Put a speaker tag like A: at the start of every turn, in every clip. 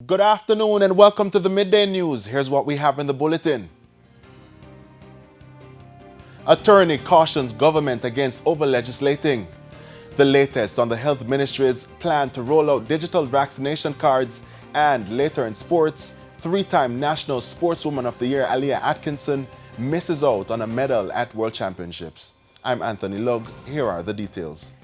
A: Good afternoon and welcome to the Midday News. Here's what we have in the bulletin. Attorney cautions government against over-legislating. The latest on the Health Ministry's plan to roll out digital vaccination cards. And later in sports, three-time National Sportswoman of the Year Aliyah Atkinson misses out on a medal at World Championships. I'm Anthony Lugg. Here are the details.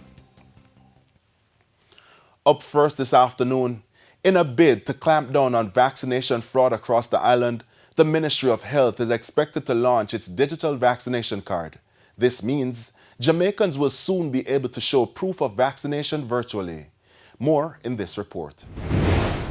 A: Up first this afternoon, in a bid to clamp down on vaccination fraud across the island, the Ministry of Health is expected to launch its digital vaccination card. This means Jamaicans will soon be able to show proof of vaccination virtually. More in this report.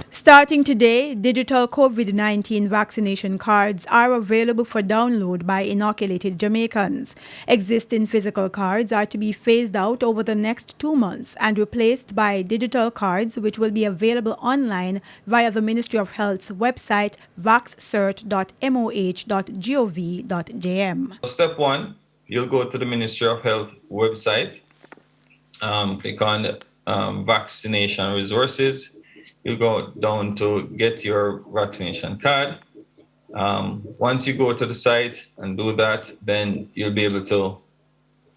B: Starting today, digital COVID-19 vaccination cards are available for download by inoculated Jamaicans. Existing physical cards are to be phased out over the next 2 months and replaced by digital cards which will be available online via the Ministry of Health's website vaccert.moh.gov.jm.
C: Step one, you'll go to the Ministry of Health website, click on vaccination resources. You go down to get your vaccination card. Once you go to the site and do that, then you'll be able to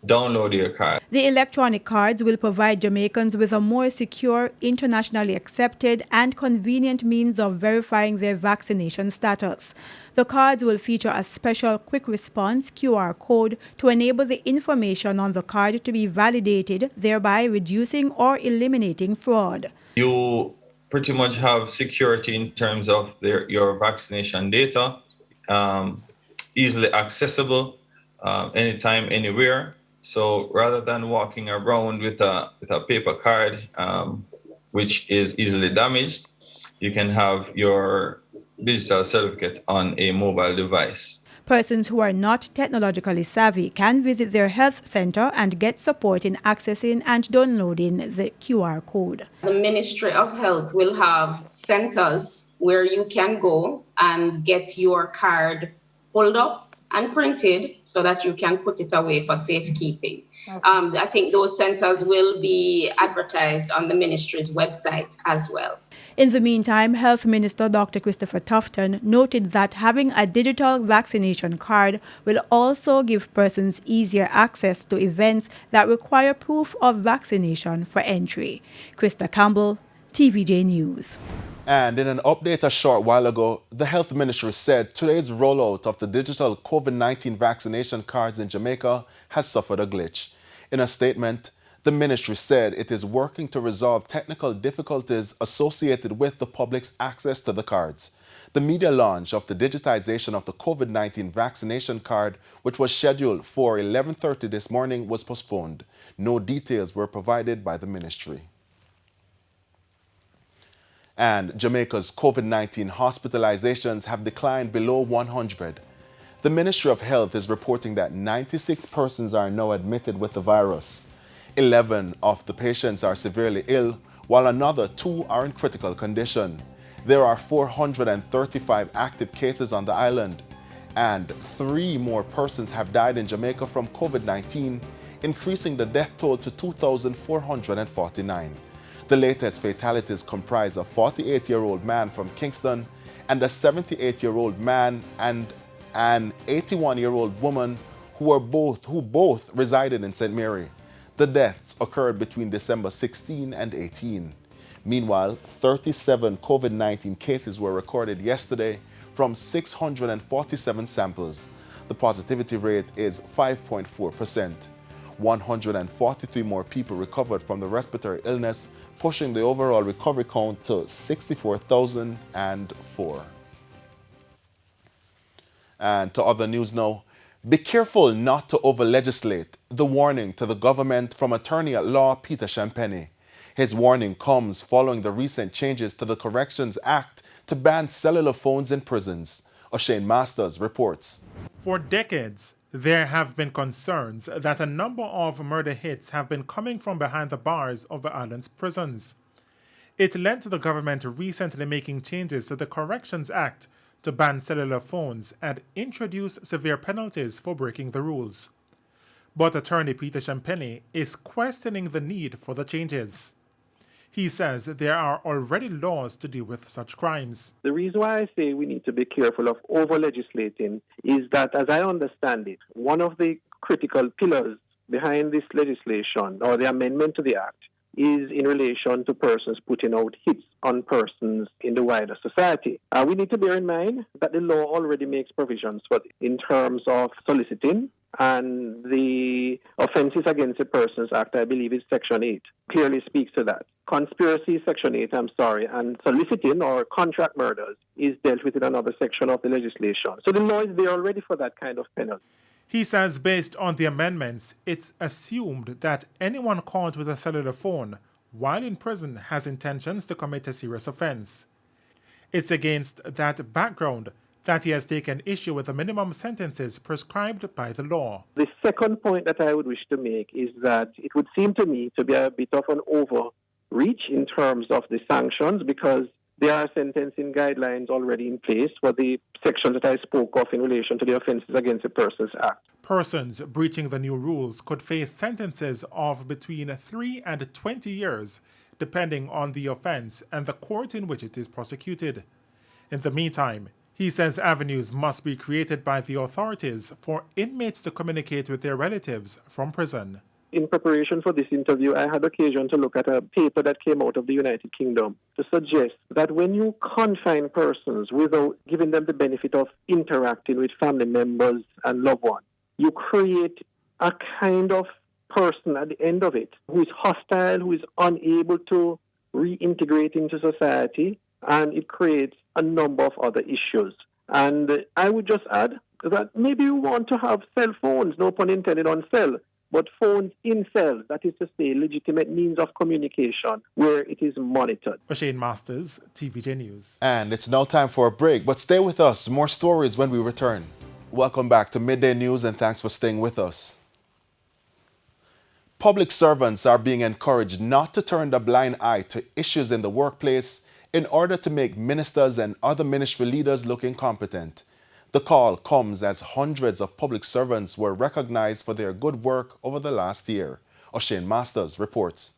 C: download your card.
B: The electronic cards will provide Jamaicans with a more secure, internationally accepted, and convenient means of verifying their vaccination status. The cards will feature a special quick response QR code to enable the information on the card to be validated, thereby reducing or eliminating fraud.
C: You pretty much have security in terms of your vaccination data, easily accessible anytime, anywhere. So rather than walking around with a paper card, which is easily damaged, you can have your digital certificate on a mobile device.
B: Persons who are not technologically savvy can visit their health center and get support in accessing and downloading the QR code.
D: The Ministry of Health will have centers where you can go and get your card pulled up and printed so that you can put it away for safekeeping. Okay. I think those centers will be advertised on the ministry's website as well.
B: In the meantime, Health Minister Dr. Christopher Tufton noted that having a digital vaccination card will also give persons easier access to events that require proof of vaccination for entry. Krista Campbell, TVJ News.
A: And in an update a short while ago, the Health Ministry said today's rollout of the digital COVID-19 vaccination cards in Jamaica has suffered a glitch. In a statement, the ministry said it is working to resolve technical difficulties associated with the public's access to the cards. The media launch of the digitization of the COVID-19 vaccination card, which was scheduled for 11:30 this morning, was postponed. No details were provided by the ministry. And Jamaica's COVID-19 hospitalizations have declined below 100. The Ministry of Health is reporting that 96 persons are now admitted with the virus. 11 of the patients are severely ill, while another 2 are in critical condition. There are 435 active cases on the island, and 3 more persons have died in Jamaica from COVID-19, increasing the death toll to 2,449. The latest fatalities comprise a 48-year-old man from Kingston and a 78-year-old man and an 81-year-old woman who both resided in St. Mary. The deaths occurred between December 16 and 18. Meanwhile, 37 COVID-19 cases were recorded yesterday from 647 samples. The positivity rate is 5.4%. 143 more people recovered from the respiratory illness, pushing the overall recovery count to 64,004. And to other news now. Be careful not to over-legislate. The warning to the government from attorney at law Peter Champine. His warning comes following the recent changes to the Corrections Act to ban cellular phones in prisons. O'Shane Masters reports.
E: For decades, there have been concerns that a number of murder hits have been coming from behind the bars of the island's prisons. It led to the government recently making changes to the Corrections Act to ban cellular phones and introduce severe penalties for breaking the rules. But attorney Peter Champine is questioning the need for the changes. He says there are already laws to deal with such crimes.
F: The reason why I say we need to be careful of over-legislating is that, as I understand it, one of the critical pillars behind this legislation or the amendment to the Act is in relation to persons putting out hits on persons in the wider society. We need to bear in mind that the law already makes provisions for this in terms of soliciting, and the Offences Against the Persons Act, I believe, is Section 8, clearly speaks to that. Conspiracy, Section 8, and soliciting or contract murders is dealt with in another section of the legislation. So the law is there already for that kind of penalty.
E: He says based on the amendments, it's assumed that anyone caught with a cellular phone while in prison has intentions to commit a serious offense. It's against that background that he has taken issue with the minimum sentences prescribed by the law.
F: The second point that I would wish to make is that it would seem to me to be a bit of an overreach in terms of the sanctions, because there are sentencing guidelines already in place for the sections that I spoke of in relation to the Offences Against the Persons Act.
E: Persons breaching the new rules could face sentences of between 3 and 20 years, depending on the offense and the court in which it is prosecuted. In the meantime, he says avenues must be created by the authorities for inmates to communicate with their relatives from prison.
F: In preparation for this interview, I had occasion to look at a paper that came out of the United Kingdom to suggest that when you confine persons without giving them the benefit of interacting with family members and loved ones, you create a kind of person at the end of it who is hostile, who is unable to reintegrate into society, and it creates a number of other issues. And I would just add that maybe you want to have cell phones, no pun intended on cell, but phones in cells, that is to say, legitimate means of communication where it is monitored.
E: Shane Masters, TVJ News.
A: And it's now time for a break, but stay with us. More stories when we return. Welcome back to Midday News, and thanks for staying with us. Public servants are being encouraged not to turn a blind eye to issues in the workplace in order to make ministers and other ministry leaders look incompetent. The call comes as hundreds of public servants were recognized for their good work over the last year. Shane Masters reports.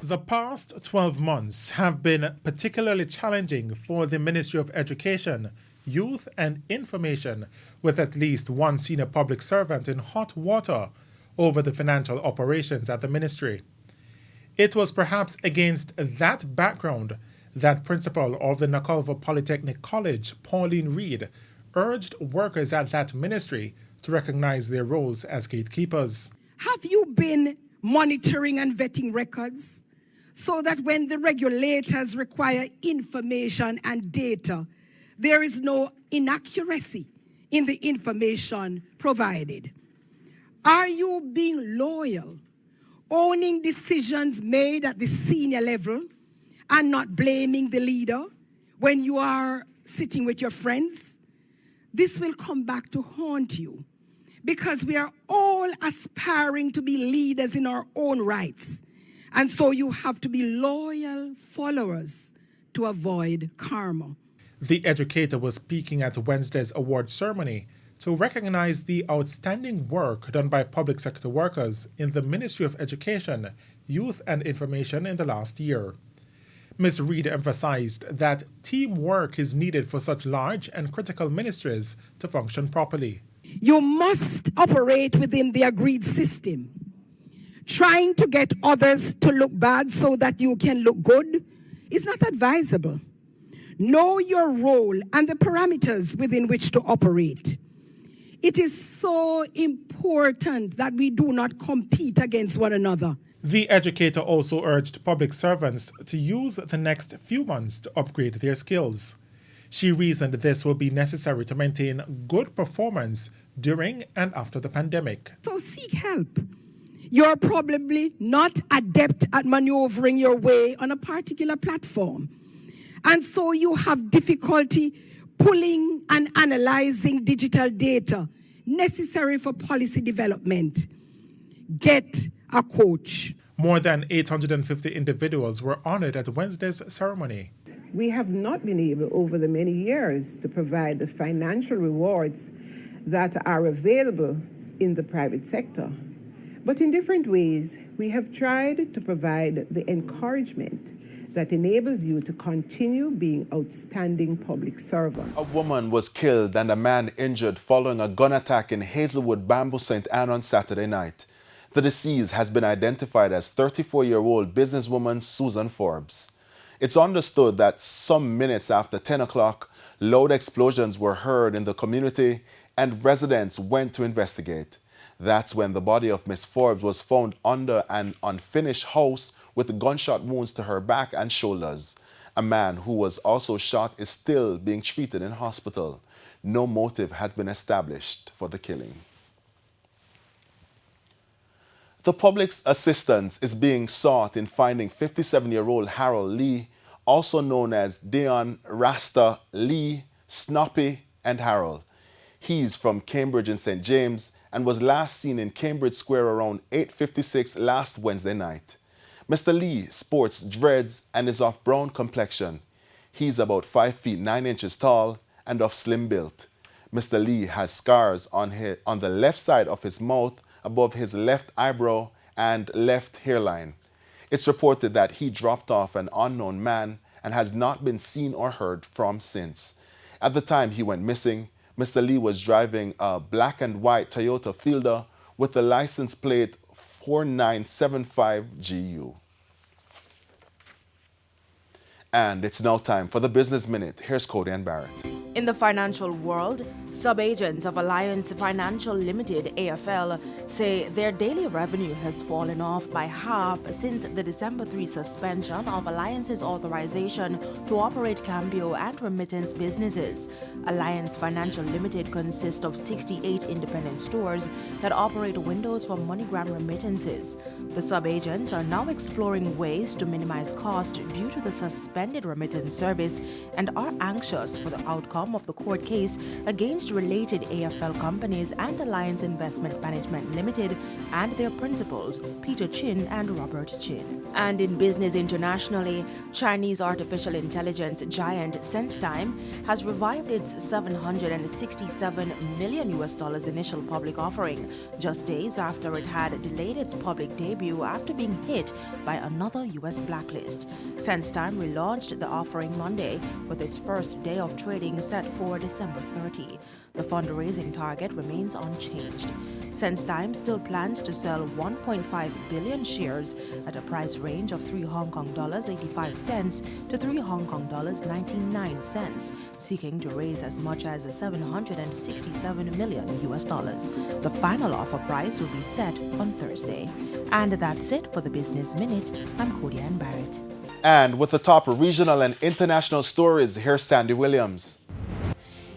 E: The past 12 months have been particularly challenging for the Ministry of Education, Youth and Information, with at least one senior public servant in hot water over the financial operations at the ministry. It was perhaps against that background that Principal of the Nakalva Polytechnic College, Pauline Reed, urged workers at that ministry to recognize their roles as gatekeepers.
G: Have you been monitoring and vetting records so that when the regulators require information and data, there is no inaccuracy in the information provided? Are you being loyal, owning decisions made at the senior level and not blaming the leader when you are sitting with your friends? This will come back to haunt you, because we are all aspiring to be leaders in our own rights. And so you have to be loyal followers to avoid karma.
E: The educator was speaking at Wednesday's award ceremony to recognize the outstanding work done by public sector workers in the Ministry of Education, Youth and Information in the last year. Ms. Reed emphasized that teamwork is needed for such large and critical ministries to function properly.
G: You must operate within the agreed system. Trying to get others to look bad so that you can look good is not advisable. Know your role and the parameters within which to operate. It is so important that we do not compete against one another.
E: The educator also urged public servants to use the next few months to upgrade their skills. She reasoned this will be necessary to maintain good performance during and after the pandemic.
G: So seek help. You're probably not adept at maneuvering your way on a particular platform. And so you have difficulty pulling and analyzing digital data necessary for policy development. Get a coach.
E: More than 850 individuals were honored at Wednesday's ceremony.
H: We have not been able over the many years to provide the financial rewards that are available in the private sector. But in different ways, we have tried to provide the encouragement that enables you to continue being outstanding public servants.
A: A woman was killed and a man injured following a gun attack in Hazelwood, Bamboo St. Anne on Saturday night. The deceased has been identified as 34-year-old businesswoman Susan Forbes. It's understood that some minutes after 10 o'clock, loud explosions were heard in the community and residents went to investigate. That's when the body of Miss Forbes was found under an unfinished house with gunshot wounds to her back and shoulders. A man who was also shot is still being treated in hospital. No motive has been established for the killing. The public's assistance is being sought in finding 57-year-old Harold Lee, also known as Dion Rasta Lee, Snoppy, and Harold. He's from Cambridge in St. James and was last seen in Cambridge Square around 8:56 last Wednesday night. Mr. Lee sports dreads and is of brown complexion. He's about 5 feet 9 inches tall and of slim build. Mr. Lee has scars on the left side of his mouth, above his left eyebrow and left hairline. It's reported that he dropped off an unknown man and has not been seen or heard from since. At the time he went missing, Mr. Lee was driving a black and white Toyota Fielder with the license plate 4975GU. And it's now time for the Business Minute. Here's Cody and Barrett.
I: In the financial world, sub-agents of Alliance Financial Limited, AFL, say their daily revenue has fallen off by half since the December 3 suspension of Alliance's authorization to operate cambio and remittance businesses. Alliance Financial Limited consists of 68 independent stores that operate windows for MoneyGram remittances. The sub-agents are now exploring ways to minimize cost due to the suspended remittance service and are anxious for the outcome of the court case against related AFL companies and Alliance Investment Management Limited and their principals, Peter Chin and Robert Chin. And in business internationally, Chinese artificial intelligence giant SenseTime has revived its $767 million initial public offering, just days after it had delayed its public debut after being hit by another U.S. blacklist. SenseTime relaunched the offering Monday with its first day of trading set for December 30. The fundraising target remains unchanged. SenseTime still plans to sell 1.5 billion shares at a price range of $3.85 to $3.99, seeking to raise as much as $767 million. The final offer price will be set on Thursday. And that's it for the Business Minute. I'm Cody Ann Barrett.
A: And with the top regional and international stories, here's Sandy Williams.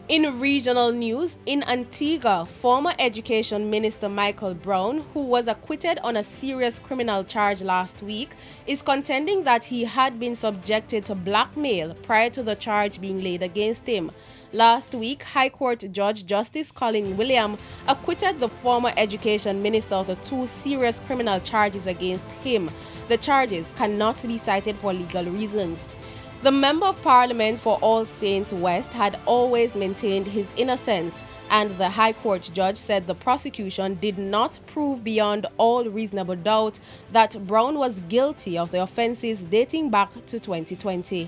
J: In regional news, in Antigua, former Education Minister Michael Brown, who was acquitted on a serious criminal charge last week, is contending that he had been subjected to blackmail prior to the charge being laid against him. Last week, High Court Judge Justice Colin William acquitted the former Education Minister of the two serious criminal charges against him. The charges cannot be cited for legal reasons. The Member of Parliament for All Saints West had always maintained his innocence, and the High Court judge said the prosecution did not prove beyond all reasonable doubt that Brown was guilty of the offences dating back to 2020.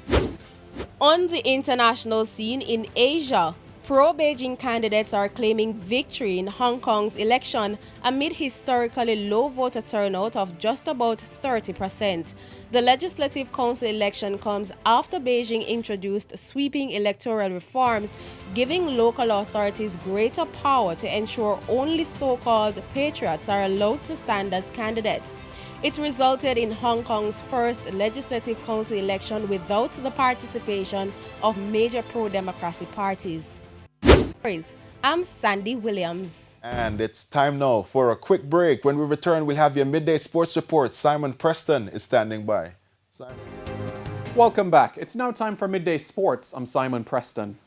J: On the international scene in Asia, pro-Beijing candidates are claiming victory in Hong Kong's election amid historically low voter turnout of just about 30%. The Legislative Council election comes after Beijing introduced sweeping electoral reforms, giving local authorities greater power to ensure only so-called patriots are allowed to stand as candidates. It resulted in Hong Kong's first Legislative Council election without the participation of major pro-democracy parties. I'm Sandy Williams.
A: And it's time now for a quick break. When we return, we'll have your midday sports report. Simon Preston is standing by. Simon.
K: Welcome back. It's now time for Midday Sports. I'm Simon Preston.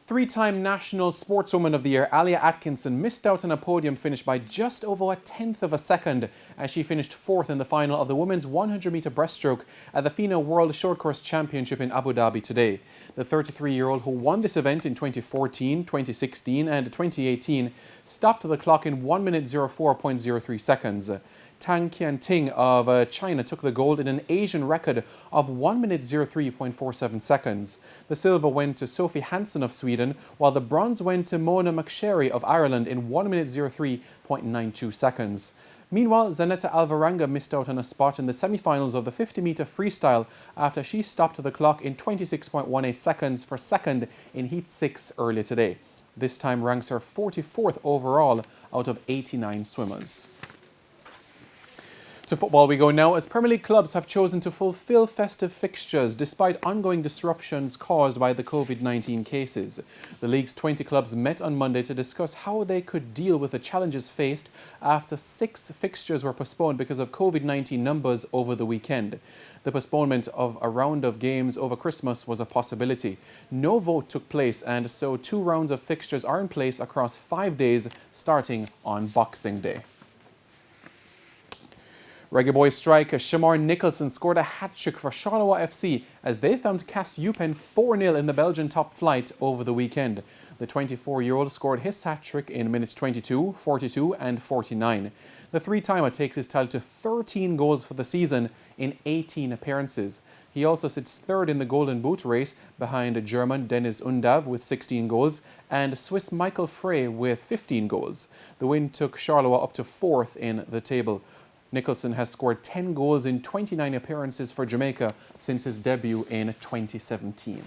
K: Three-time National Sportswoman of the Year, Alia Atkinson, missed out on a podium finish by just over a tenth of a second as she finished fourth in the final of the women's 100-metre breaststroke at the FINA World Short Course Championship in Abu Dhabi today. The 33-year-old, who won this event in 2014, 2016 and 2018, stopped the clock in 1 minute 04.03 seconds. Tang Qianting of China took the gold in an Asian record of 1 minute 03.47 seconds. The silver went to Sophie Hansen of Sweden, while the bronze went to Mona McSherry of Ireland in 1 minute 03.92 seconds. Meanwhile, Zanetta Alvarenga missed out on a spot in the semi-finals of the 50-metre freestyle after she stopped the clock in 26.18 seconds for second in Heat 6 earlier today. This time ranks her 44th overall out of 89 swimmers. To football we go now, as Premier League clubs have chosen to fulfil festive fixtures despite ongoing disruptions caused by the COVID-19 cases. The league's 20 clubs met on Monday to discuss how they could deal with the challenges faced after 6 fixtures were postponed because of COVID-19 numbers over the weekend. The postponement of a round of games over Christmas was a possibility. No vote took place, and so 2 rounds of fixtures are in place across 5 days starting on Boxing Day. Reggae Boys striker Shamar Nicholson scored a hat-trick for Charleroi FC as they thumped Cass Eupen 4-0 in the Belgian top flight over the weekend. The 24-year-old scored his hat-trick in minutes 22, 42 and 49. The three-timer takes his tally to 13 goals for the season in 18 appearances. He also sits third in the Golden Boot race behind German Dennis Undav with 16 goals and Swiss Michael Frey with 15 goals. The win took Charleroi up to 4th in the table. Nicholson has scored 10 goals in 29 appearances for Jamaica since his debut in 2017.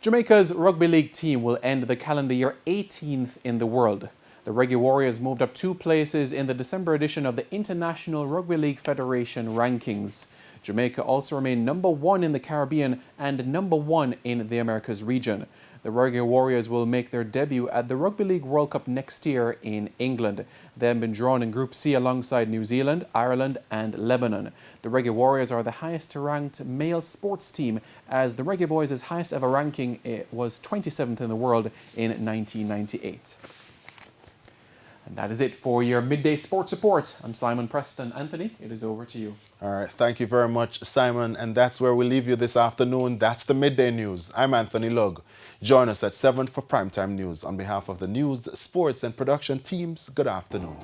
K: Jamaica's rugby league team will end the calendar year 18th in the world. The Reggae Warriors moved up 2 places in the December edition of the International Rugby League Federation rankings. Jamaica also remained number 1 in the Caribbean and number 1 in the Americas region. The Reggae Warriors will make their debut at the Rugby League World Cup next year in England. They have been drawn in Group C alongside New Zealand, Ireland and Lebanon. The Reggae Warriors are the highest ranked male sports team, as the Reggae Boys' highest ever ranking was 27th in the world in 1998. And that is it for your Midday Sports Report. I'm Simon Preston. Anthony, it is over to you.
A: All right, thank you very much, Simon. And that's where we leave you this afternoon. That's the Midday News. I'm Anthony Lugg. Join us at 7 for Primetime News. On behalf of the news, sports and production teams, good afternoon.